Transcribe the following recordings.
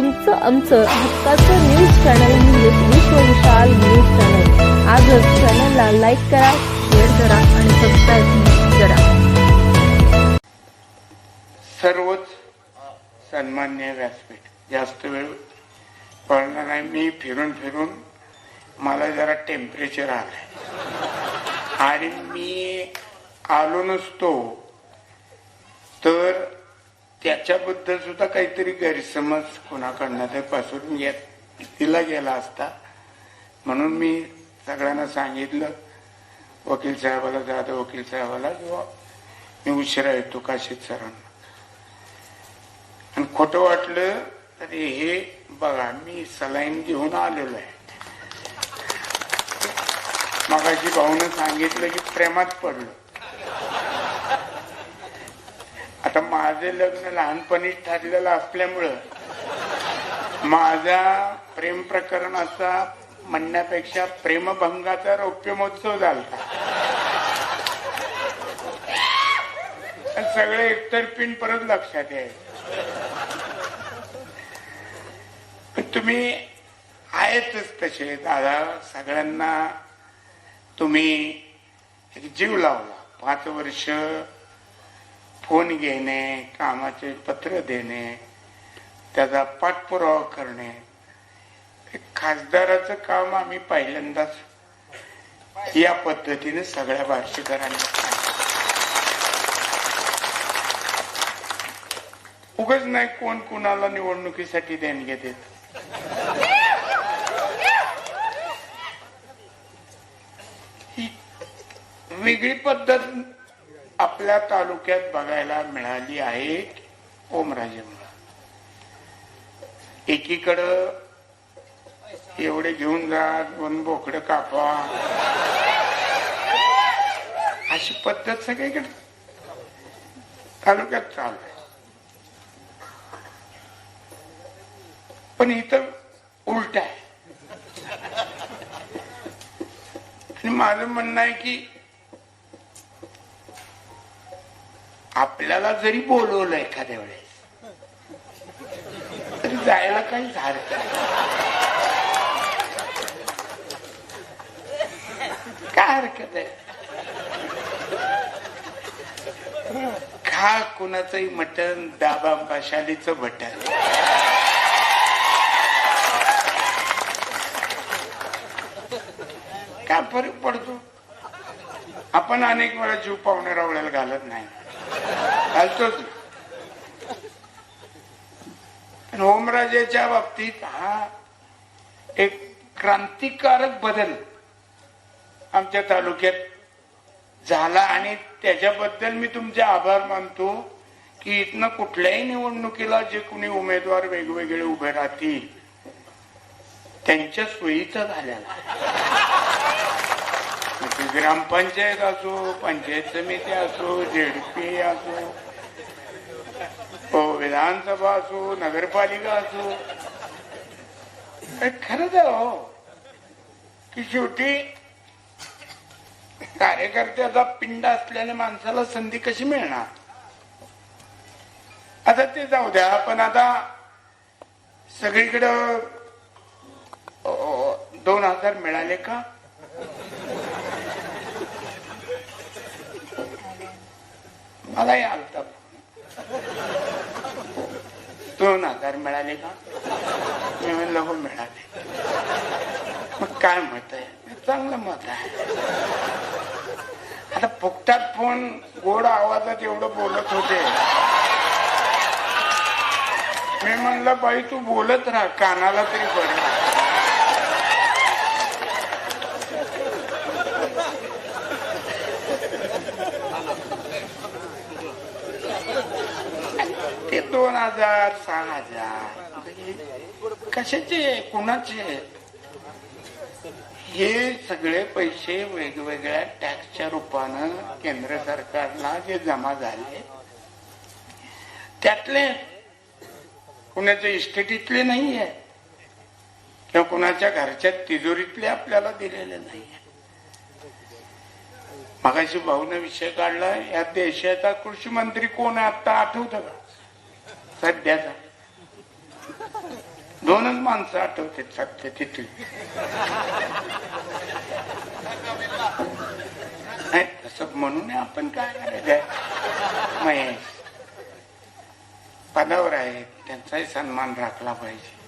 तुमचं आमचं हक्काचं न्यूज चॅनल म्हणजेच विश्व विशाल न्यूज चॅनल। आजच चॅनलला लाईक करा, शेअर करा आणि सबस्क्राईब करा। सर्वच सन्मान्य व्यासपीठ, जास्त वेळ पडणार नाही। मी फिरून मला जरा टेम्परेचर आलंय आणि मी आलो नसतो तर त्याच्याबद्दल सुद्धा काहीतरी गैरसमज कोणाकडनं ते पसरून दिला गेला असता, म्हणून मी सगळ्यांना सांगितलं वकील साहेबाला, जाधव वकील साहेबाला, किंवा मी उशिरा येतो काशीद सरांना। आणि खोटं वाटलं तर हे बघा, मी सलाईन घेऊन आलेलो आहे। मगाशी भाऊनं सांगितलं की प्रेमात पडलं। आता माझं लग्न लहानपणीच ठरलेलं असल्यामुळं माझा प्रेम प्रकरणाचा म्हणण्यापेक्षा प्रेमभंगाचा रौप्य महोत्सव झाला। सगळे एकतर्फीन परत लक्षात यायचं। तुम्ही आहेतच तसे दादा, सगळ्यांना तुम्ही जीव लावला। 5 वर्ष फोन घेणे, कामाचे पत्र देणे, त्याचा पाठपुरावा करणे, खासदाराचं काम आम्ही पहिल्यांदाच या पद्धतीने सगळ्या बार्शीकरांनी उगाच नाही कोण कुणाला निवडणुकीसाठी देणगे देत। ही वेगळी पद्धत आपल्या तालुक्यात बघायला मिळाली आहे। ओमराजेमुळे एकीकडं एवढे घेऊन जा, 2 बोकडं कापा, अशी पद्धत सगळीकडे तालुक्यात चालू आहे। पण इथं उलट आहे। आणि माझं म्हणणं आहे की आपल्याला जरी बोलवलं एखाद्या वेळेस तरी जायला काही हरकत काय हरकत आहे? खा कुणाचंही मटण, दाबा मशालीचं बटन। काय फरक पडतो? आपण अनेक वेळा जीव पाहुणे रावळ्याला घालत नाही, घालतोच। ओमराजेच्या बाबतीत हा एक क्रांतिकारक बदल आमच्या तालुक्यात झाला आणि त्याच्याबद्दल मी तुमचे आभार मानतो की इथनं कुठल्याही निवडणुकीला जे कोणी उमेदवार वेगवेगळे उभे राहतील त्यांच्या सोयीचा झालेला। ग्रामपंचायत असो, पंचायत समिती असो, झेडपी असो, विधानसभा असो, नगरपालिका असो, खरंच आहे हो की शेवटी कार्यकर्त्याचा पिंड असल्याने माणसाला संधी कशी मिळणार? आता ते जाऊ द्या, पण आता सगळीकडं 2000 मिळाले का? मलाही आलता 2000 मिळाले का? मी म्हणलं हो मिळाले। मग काय मत आहे? चांगलं मत आहे। आता फुकटात फोन गोड आवाजात एवढं बोलत होते, मी म्हणलं बाई तू बोलत राहा, कानाला तरी बरं। ते 2000 6000 कशाचे, कुणाचे? हे सगळे पैसे वेगवेगळ्या टॅक्सच्या रूपानं केंद्र सरकारला जे जमा झाले त्यातले कुणाच्या इस्टेटीतले नाहीये किंवा कुणाच्या घरच्या तिजोरीतले आपल्याला दिलेले नाहीये। मगाशी भाऊने विषय काढला, या देशाचा कृषी मंत्री कोण आहे आता आठवतं का सध्याचा? 2च माणसं आठवते सध्या तिथली. नाही तसं म्हणून आपण काय करायचं, महेश पदावर आहेत त्यांचाही सन्मान राखला पाहिजे.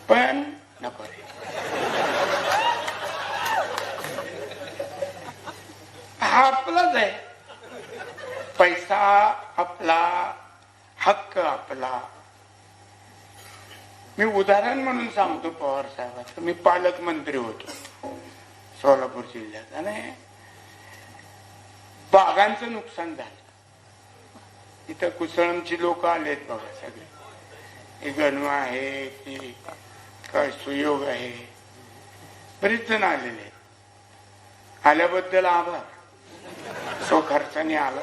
पण नको रे, हा आपलाच आहे. पैसा आपला, हक्क आपला. मी उदाहरण म्हणून सांगतो पवार साहेबांचं. मी पालकमंत्री होतो सोलापूर जिल्ह्यात आणि बागांचं नुकसान झालं. इथं कुसळमची लोक आलेत बघा सगळे. हे गणवा आहे की काय सुयोग आहे, बरीच जण आलेले. आल्याबद्दल आभार. स्वखर्चाने आला.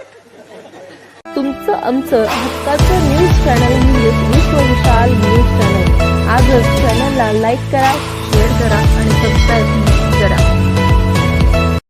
तुमचं आमचं हक्काचं न्यूज चॅनल म्हणजेच विश्व विशाल न्यूज चॅनल. आजच चॅनलला लाईक करा, शेअर करा आणि सबस्क्राईब